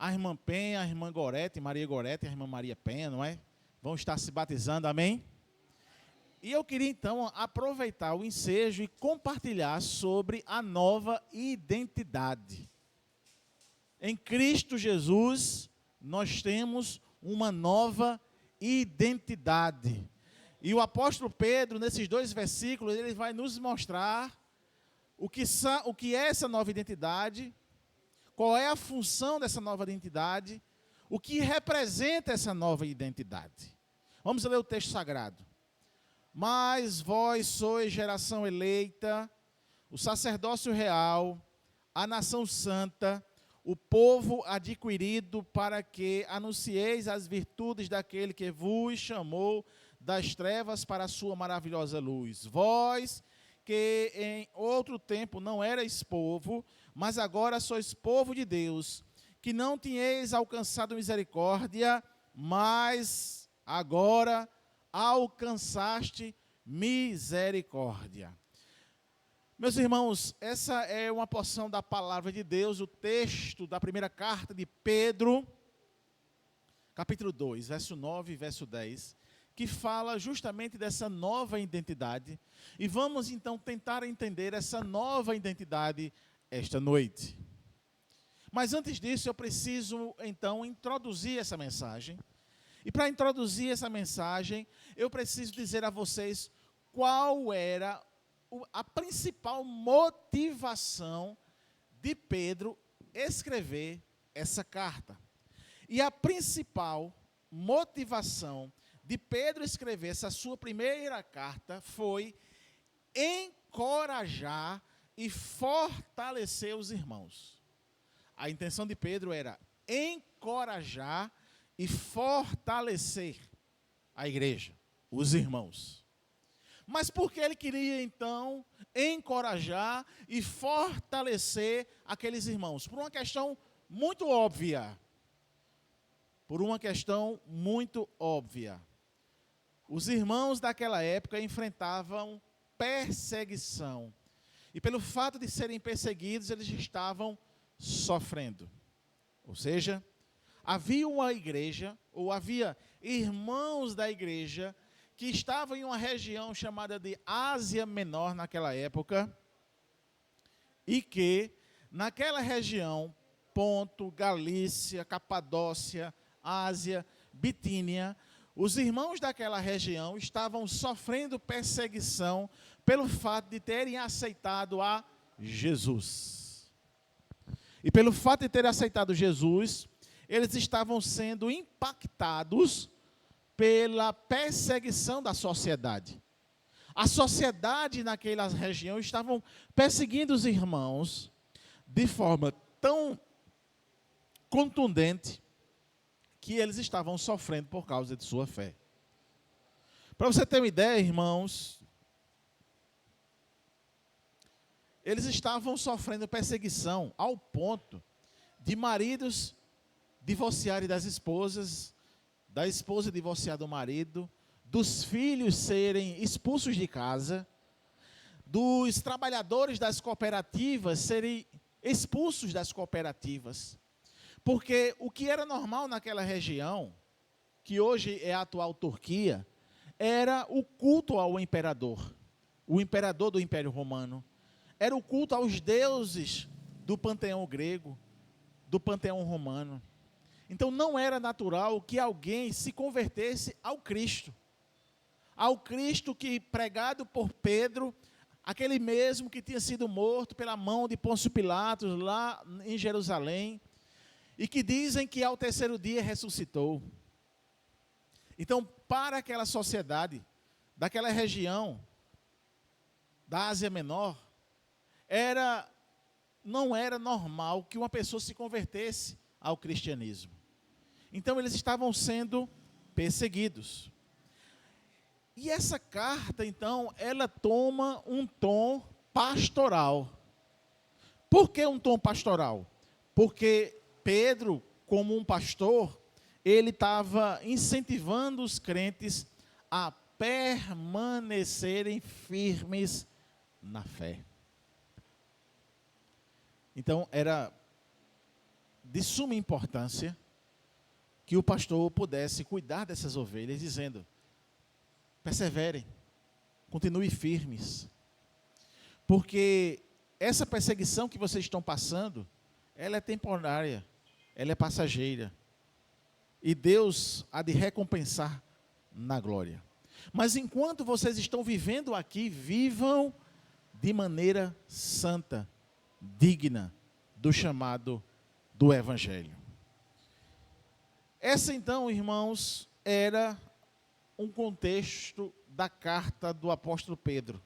a irmã Penha, a irmã Gorete, Maria Gorete e a irmã Maria Penha, não é? Vão estar se batizando, amém? E eu queria então aproveitar o ensejo e compartilhar sobre a nova identidade. Em Cristo Jesus, nós temos uma nova identidade. E o apóstolo Pedro, nesses 2 versículos, ele vai nos mostrar o que é essa nova identidade, qual é a função dessa nova identidade, o que representa essa nova identidade. Vamos ler o texto sagrado. Mas vós sois geração eleita, o sacerdócio real, a nação santa, o povo adquirido para que anuncieis as virtudes daquele que vos chamou das trevas para a sua maravilhosa luz. Vós que em outro tempo não erais povo, mas agora sois povo de Deus, que não tinhais alcançado misericórdia, mas agora alcançaste misericórdia. Meus irmãos, essa é uma porção da palavra de Deus, o texto da primeira carta de Pedro, capítulo 2, verso 9 e verso 10, que fala justamente dessa nova identidade. E vamos então tentar entender essa nova identidade esta noite. Mas antes disso, eu preciso então introduzir essa mensagem. E para introduzir essa mensagem, eu preciso dizer a vocês qual era a principal motivação de Pedro escrever essa carta. E a principal motivação de Pedro escrever essa sua primeira carta foi encorajar e fortalecer os irmãos. A intenção de Pedro era encorajar e fortalecer a igreja, os irmãos. Mas por que ele queria, então, encorajar e fortalecer aqueles irmãos? Por uma questão muito óbvia. Por uma questão muito óbvia. Os irmãos daquela época enfrentavam perseguição. E pelo fato de serem perseguidos, eles estavam sofrendo. Ou seja, havia uma igreja, ou havia irmãos da igreja, que estavam em uma região chamada de Ásia Menor naquela época, e que, naquela região, Ponto, Galícia, Capadócia, Ásia, Bitínia, os irmãos daquela região estavam sofrendo perseguição pelo fato de terem aceitado a Jesus. E pelo fato de terem aceitado Jesus, eles estavam sendo impactados pela perseguição da sociedade. A sociedade naquela região estavam perseguindo os irmãos de forma tão contundente que eles estavam sofrendo por causa de sua fé. Para você ter uma ideia, irmãos, eles estavam sofrendo perseguição ao ponto de maridos divorciarem das esposas, da esposa divorciar do marido, dos filhos serem expulsos de casa, dos trabalhadores das cooperativas serem expulsos das cooperativas. Porque o que era normal naquela região, que hoje é a atual Turquia, era o culto ao imperador, o imperador do Império Romano. Era o culto aos deuses do panteão grego, do panteão romano. Então não era natural que alguém se convertesse ao Cristo que, pregado por Pedro, aquele mesmo que tinha sido morto pela mão de Pôncio Pilatos lá em Jerusalém, e que dizem que ao terceiro dia ressuscitou. Então, para aquela sociedade, daquela região, da Ásia Menor, não era normal que uma pessoa se convertesse ao cristianismo. Então, eles estavam sendo perseguidos. E essa carta, então, ela toma um tom pastoral. Por que um tom pastoral? Porque Pedro, como um pastor, ele estava incentivando os crentes a permanecerem firmes na fé. Então, era de suma importância que o pastor pudesse cuidar dessas ovelhas, dizendo: perseverem, continuem firmes, porque essa perseguição que vocês estão passando, ela é temporária, ela é passageira, e Deus há de recompensar na glória. Mas enquanto vocês estão vivendo aqui, vivam de maneira santa, digna do chamado do Evangelho. Essa então, irmãos, era um contexto da carta do apóstolo Pedro.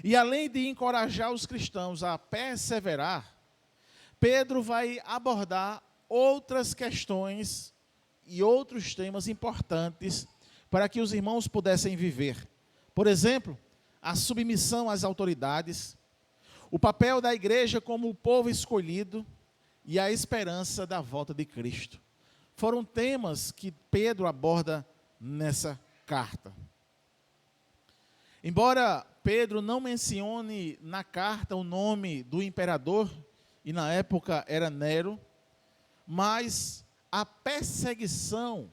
E além de encorajar os cristãos a perseverar, Pedro vai abordar outras questões e outros temas importantes para que os irmãos pudessem viver. Por exemplo, a submissão às autoridades, o papel da igreja como o povo escolhido e a esperança da volta de Cristo. Foram temas que Pedro aborda nessa carta. Embora Pedro não mencione na carta o nome do imperador, e na época era Nero, mas a perseguição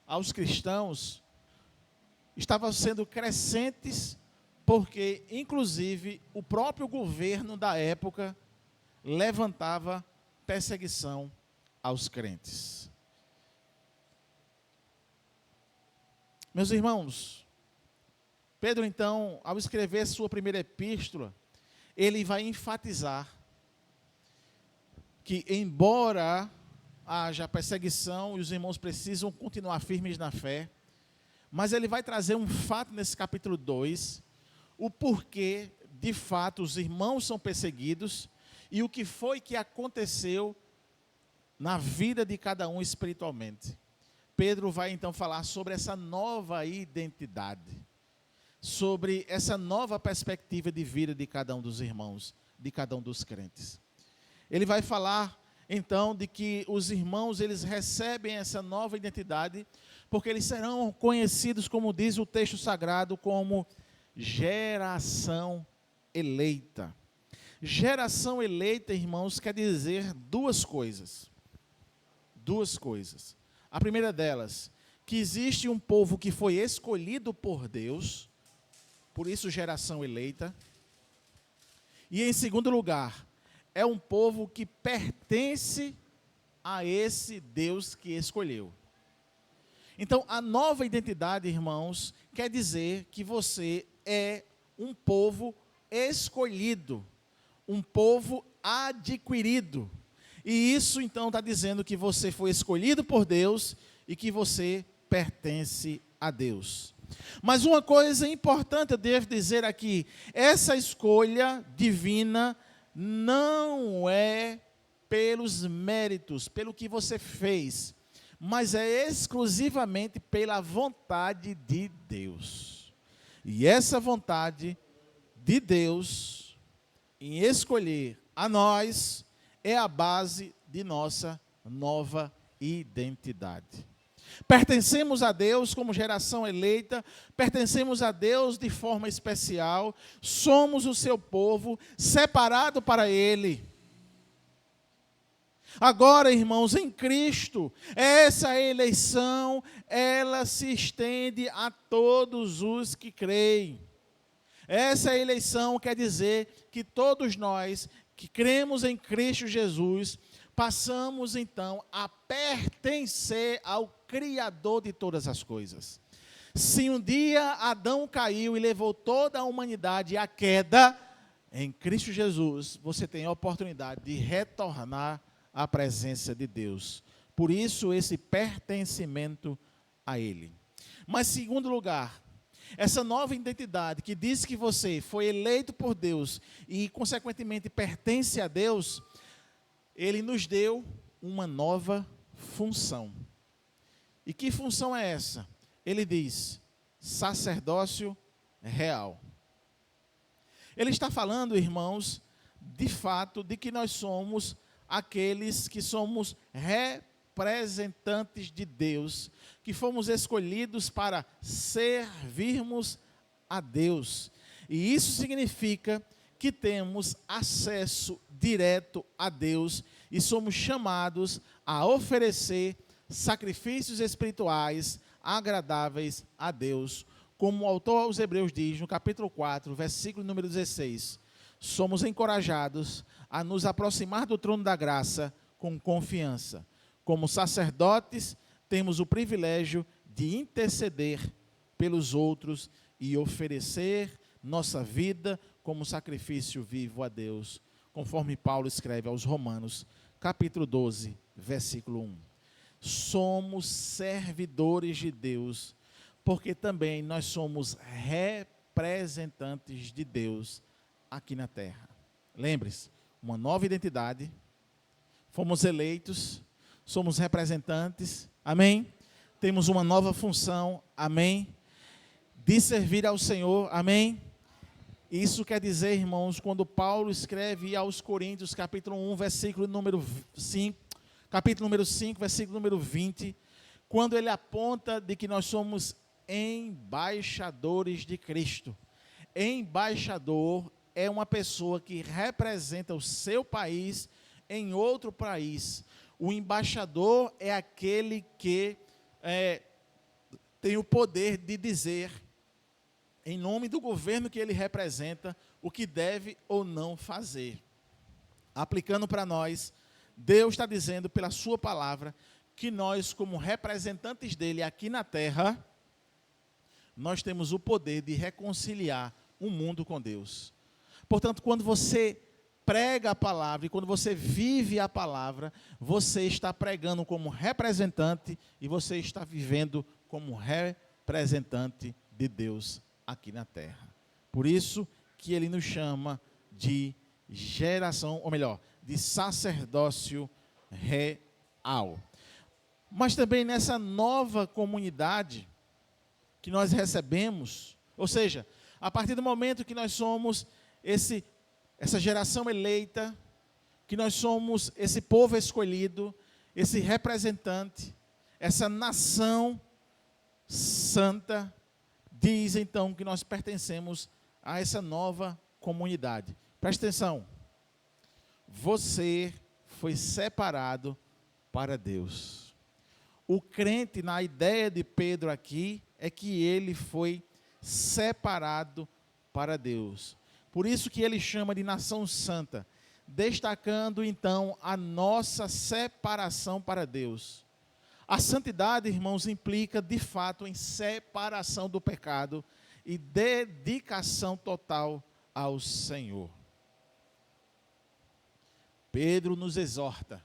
aos cristãos estava sendo crescentes, porque inclusive o próprio governo da época levantava perseguição aos crentes. Meus irmãos, Pedro, então, ao escrever sua primeira epístola, ele vai enfatizar que, embora haja perseguição e os irmãos precisam continuar firmes na fé, mas ele vai trazer um fato nesse capítulo 2, o porquê, de fato, os irmãos são perseguidos e o que foi que aconteceu na vida de cada um espiritualmente. Pedro vai, então, falar sobre essa nova identidade, sobre essa nova perspectiva de vida de cada um dos irmãos, de cada um dos crentes. Ele vai falar, então, de que os irmãos, eles recebem essa nova identidade, porque eles serão conhecidos, como diz o texto sagrado, como geração eleita. Geração eleita, irmãos, quer dizer duas coisas. Duas coisas. A primeira delas, que existe um povo que foi escolhido por Deus, por isso geração eleita. E em segundo lugar, é um povo que pertence a esse Deus que escolheu. Então, a nova identidade, irmãos, quer dizer que você é um povo escolhido, um povo adquirido. E isso, então, está dizendo que você foi escolhido por Deus e que você pertence a Deus. Mas uma coisa importante eu devo dizer aqui, essa escolha divina não é pelos méritos, pelo que você fez, mas é exclusivamente pela vontade de Deus. E essa vontade de Deus em escolher a nós é a base de nossa nova identidade. Pertencemos a Deus como geração eleita, pertencemos a Deus de forma especial, somos o seu povo, separado para Ele. Agora, irmãos, em Cristo, essa eleição, ela se estende a todos os que creem. Essa eleição quer dizer que todos nós que cremos em Cristo Jesus, passamos então a pertencer ao Criador de todas as coisas. Se um dia Adão caiu e levou toda a humanidade à queda, em Cristo Jesus você tem a oportunidade de retornar à presença de Deus. Por isso esse pertencimento a Ele. Mas, em segundo lugar, essa nova identidade que diz que você foi eleito por Deus e, consequentemente, pertence a Deus, Ele nos deu uma nova função. E que função é essa? Ele diz, sacerdócio real. Ele está falando, irmãos, de fato, de que nós somos aqueles que somos representantes de Deus, que fomos escolhidos para servirmos a Deus. E isso significa que temos acesso direto a Deus e somos chamados a oferecer sacrifícios espirituais agradáveis a Deus, como o autor aos Hebreus diz no capítulo 4, versículo número 16. Somos encorajados a nos aproximar do trono da graça com confiança. Como sacerdotes, temos o privilégio de interceder pelos outros e oferecer nossa vida como sacrifício vivo a Deus, conforme Paulo escreve aos Romanos, capítulo 12, versículo 1. Somos servidores de Deus, porque também nós somos representantes de Deus aqui na terra. Lembre-se, uma nova identidade, fomos eleitos, somos representantes, amém? Temos uma nova função, amém? De servir ao Senhor, amém? Isso quer dizer, irmãos, quando Paulo escreve aos Coríntios, capítulo 1, versículo número 5, capítulo número 5, versículo número 20, quando ele aponta de que nós somos embaixadores de Cristo. Embaixador é uma pessoa que representa o seu país em outro país. O embaixador é aquele que tem o poder de dizer, em nome do governo que ele representa, o que deve ou não fazer. Aplicando para nós, Deus está dizendo pela sua palavra, que nós, como representantes dele aqui na terra, nós temos o poder de reconciliar o mundo com Deus. Portanto, quando você prega a palavra e quando você vive a palavra, você está pregando como representante e você está vivendo como representante de Deus aqui na terra. Por isso que ele nos chama de geração, ou melhor, de sacerdócio real. Mas também nessa nova comunidade que nós recebemos, ou seja, a partir do momento que nós somos essa geração eleita, que nós somos esse povo escolhido, esse representante, essa nação santa, diz então que nós pertencemos a essa nova comunidade. Presta atenção, você foi separado para Deus. O crente, na ideia de Pedro aqui, é que ele foi separado para Deus. Por isso que ele chama de nação santa, destacando então a nossa separação para Deus. A santidade, irmãos, implica de fato em separação do pecado e dedicação total ao Senhor. Pedro nos exorta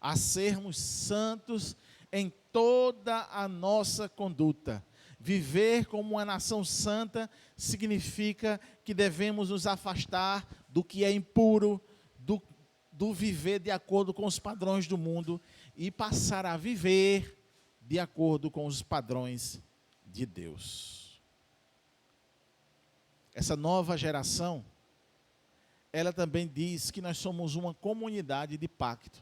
a sermos santos em toda a nossa conduta. Viver como uma nação santa significa que devemos nos afastar do que é impuro, do viver de acordo com os padrões do mundo e passar a viver de acordo com os padrões de Deus. Essa nova geração, ela também diz que nós somos uma comunidade de pacto.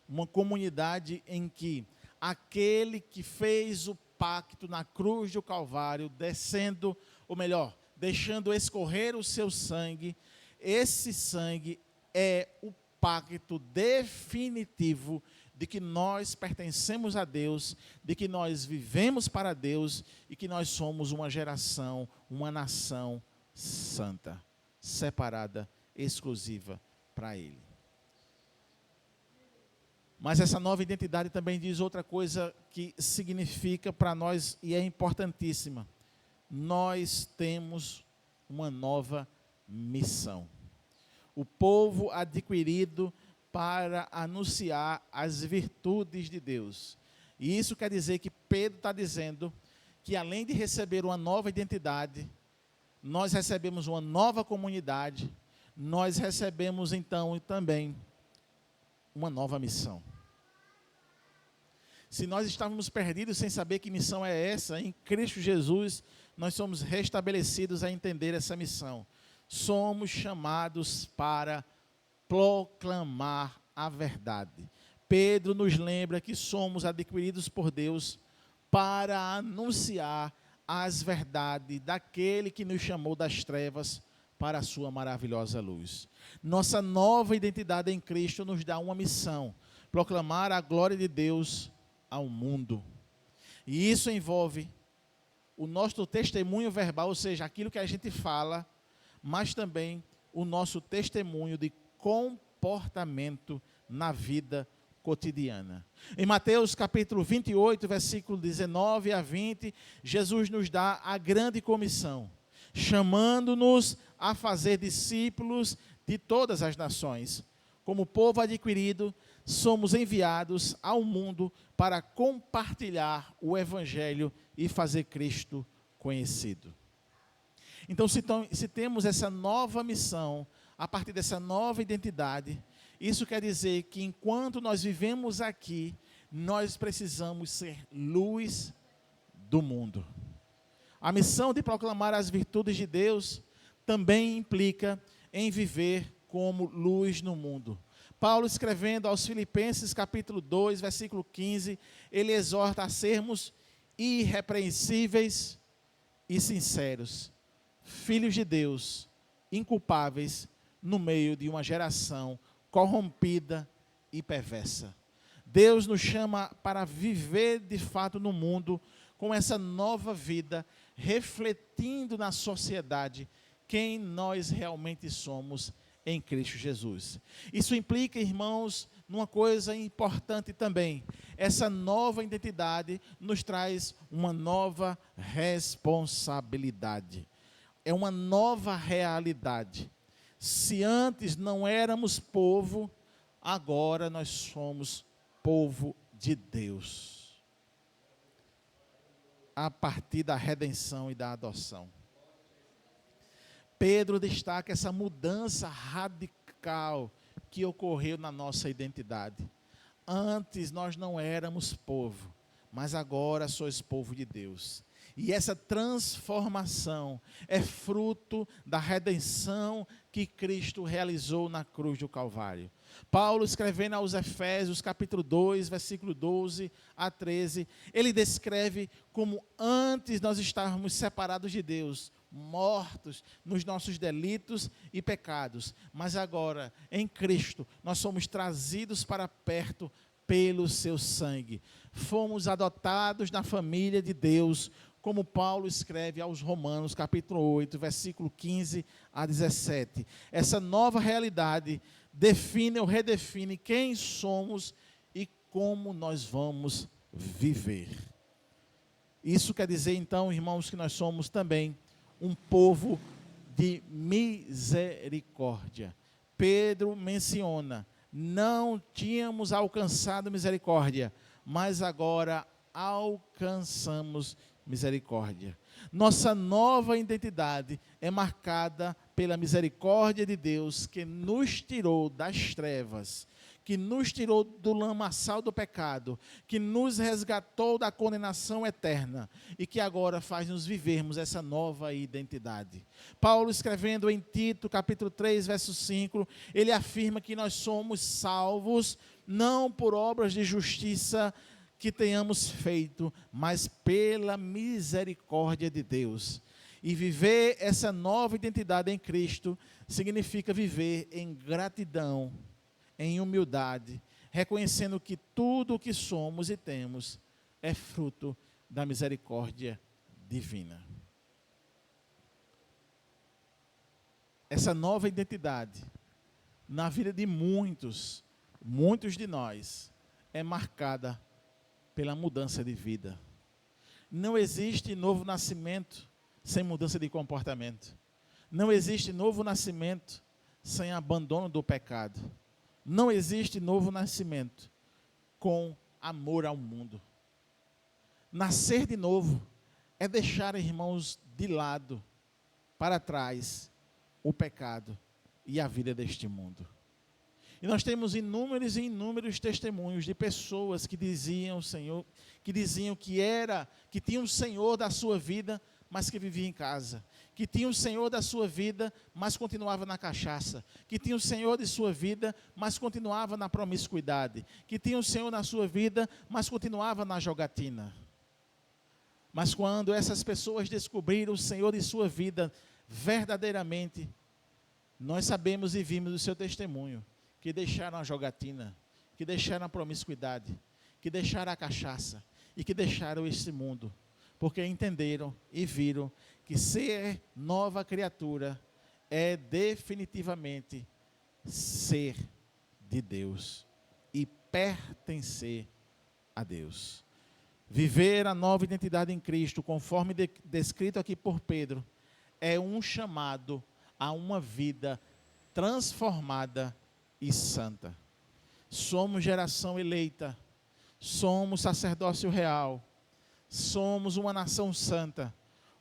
Uma comunidade em que aquele que fez o pacto na cruz do Calvário, descendo, ou melhor, deixando escorrer o seu sangue, esse sangue é o pacto definitivo de que nós pertencemos a Deus, de que nós vivemos para Deus e que nós somos uma geração, uma nação santa, separada, exclusiva para Ele. Mas essa nova identidade também diz outra coisa que significa para nós e é importantíssima. Nós temos uma nova missão. O povo adquirido para anunciar as virtudes de Deus. E isso quer dizer que Pedro está dizendo que além de receber uma nova identidade, nós recebemos uma nova comunidade, nós recebemos então também uma nova missão. Se nós estávamos perdidos sem saber que missão é essa, em Cristo Jesus, nós somos restabelecidos a entender essa missão. Somos chamados para proclamar a verdade. Pedro nos lembra que somos adquiridos por Deus para anunciar as verdades daquele que nos chamou das trevas para a sua maravilhosa luz. Nossa nova identidade em Cristo nos dá uma missão: proclamar a glória de Deus ao mundo. E isso envolve o nosso testemunho verbal, ou seja, aquilo que a gente fala, mas também o nosso testemunho de comportamento na vida cotidiana. Em Mateus capítulo 28, versículo 19 a 20, Jesus nos dá a grande comissão, chamando-nos a fazer discípulos de todas as nações. Como povo adquirido, somos enviados ao mundo para compartilhar o Evangelho e fazer Cristo conhecido. Então, se temos essa nova missão, a partir dessa nova identidade, isso quer dizer que enquanto nós vivemos aqui, nós precisamos ser luz do mundo. A missão de proclamar as virtudes de Deus também implica em viver como luz no mundo. Paulo, escrevendo aos Filipenses, capítulo 2, versículo 15, ele exorta a sermos irrepreensíveis e sinceros, filhos de Deus, inculpáveis no meio de uma geração corrompida e perversa. Deus nos chama para viver de fato no mundo com essa nova vida, refletindo na sociedade quem nós realmente somos em Cristo Jesus. Isso implica, irmãos, numa coisa importante também. Essa nova identidade nos traz uma nova responsabilidade. É uma nova realidade. Se antes não éramos povo, agora nós somos povo de Deus. A partir da redenção e da adoção. Pedro destaca essa mudança radical que ocorreu na nossa identidade. Antes nós não éramos povo, mas agora sois povo de Deus. E essa transformação é fruto da redenção que Cristo realizou na cruz do Calvário. Paulo, escrevendo aos Efésios, capítulo 2, versículo 12 a 13, ele descreve como antes nós estávamos separados de Deus, mortos nos nossos delitos e pecados, mas agora, em Cristo, nós somos trazidos para perto pelo seu sangue. Fomos adotados na família de Deus, como Paulo escreve aos Romanos, capítulo 8, versículo 15 a 17. Essa nova realidade define ou redefine quem somos e como nós vamos viver. Isso quer dizer, então, irmãos, que nós somos também um povo de misericórdia. Pedro menciona, não tínhamos alcançado misericórdia, mas agora alcançamos misericórdia. Nossa nova identidade é marcada pela misericórdia de Deus, que nos tirou das trevas, que nos tirou do lamaçal do pecado, que nos resgatou da condenação eterna e que agora faz-nos vivermos essa nova identidade. Paulo, escrevendo em Tito, capítulo 3, verso 5, ele afirma que nós somos salvos não por obras de justiça que tenhamos feito, mas pela misericórdia de Deus. E viver essa nova identidade em Cristo significa viver em gratidão, em humildade, reconhecendo que tudo o que somos e temos é fruto da misericórdia divina. Essa nova identidade, na vida de muitos de nós, é marcada pela mudança de vida. Não existe novo nascimento sem mudança de comportamento. Não existe novo nascimento sem abandono do pecado. Não existe novo nascimento com amor ao mundo. Nascer de novo é deixar, irmãos, de lado, para trás, o pecado e a vida deste mundo. E nós temos inúmeros e inúmeros testemunhos de pessoas que diziam, Senhor, que tinham o Senhor da sua vida, mas que vivia em casa, que tinha o Senhor da sua vida, mas continuava na cachaça, que tinha o Senhor de sua vida, mas continuava na promiscuidade, que tinha o Senhor na sua vida, mas continuava na jogatina. Mas quando essas pessoas descobriram o Senhor de sua vida verdadeiramente, Nós sabemos e vimos do seu testemunho, que deixaram a jogatina, que deixaram a promiscuidade, que deixaram a cachaça e que deixaram esse mundo, porque entenderam e viram que ser nova criatura é definitivamente ser de Deus e pertencer a Deus. Viver a nova identidade em Cristo, conforme descrito aqui por Pedro, é um chamado a uma vida transformada e santa. Somos geração eleita, somos sacerdócio real, somos uma nação santa,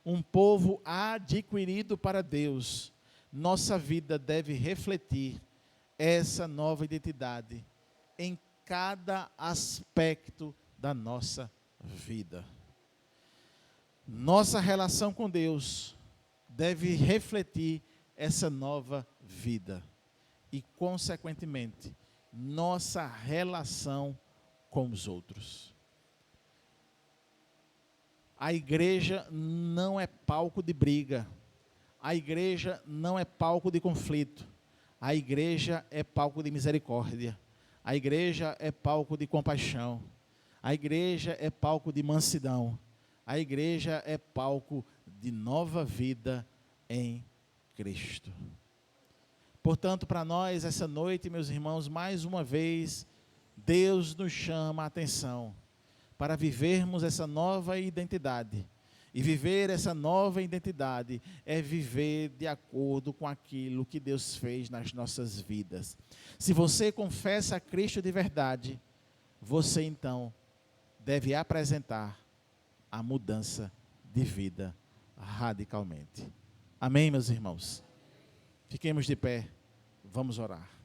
um povo adquirido para Deus. Nossa vida deve refletir essa nova identidade em cada aspecto da nossa vida. Nossa relação com Deus deve refletir essa nova vida e, consequentemente, nossa relação com os outros. A igreja não é palco de briga. A igreja não é palco de conflito. A igreja é palco de misericórdia. A igreja é palco de compaixão. A igreja é palco de mansidão. A igreja é palco de nova vida em Cristo. Portanto, para nós, essa noite, meus irmãos, mais uma vez, Deus nos chama a atenção para vivermos essa nova identidade. E viver essa nova identidade é viver de acordo com aquilo que Deus fez nas nossas vidas. Se você confessa a Cristo de verdade, você então deve apresentar a mudança de vida radicalmente. Amém, meus irmãos? Fiquemos de pé, vamos orar.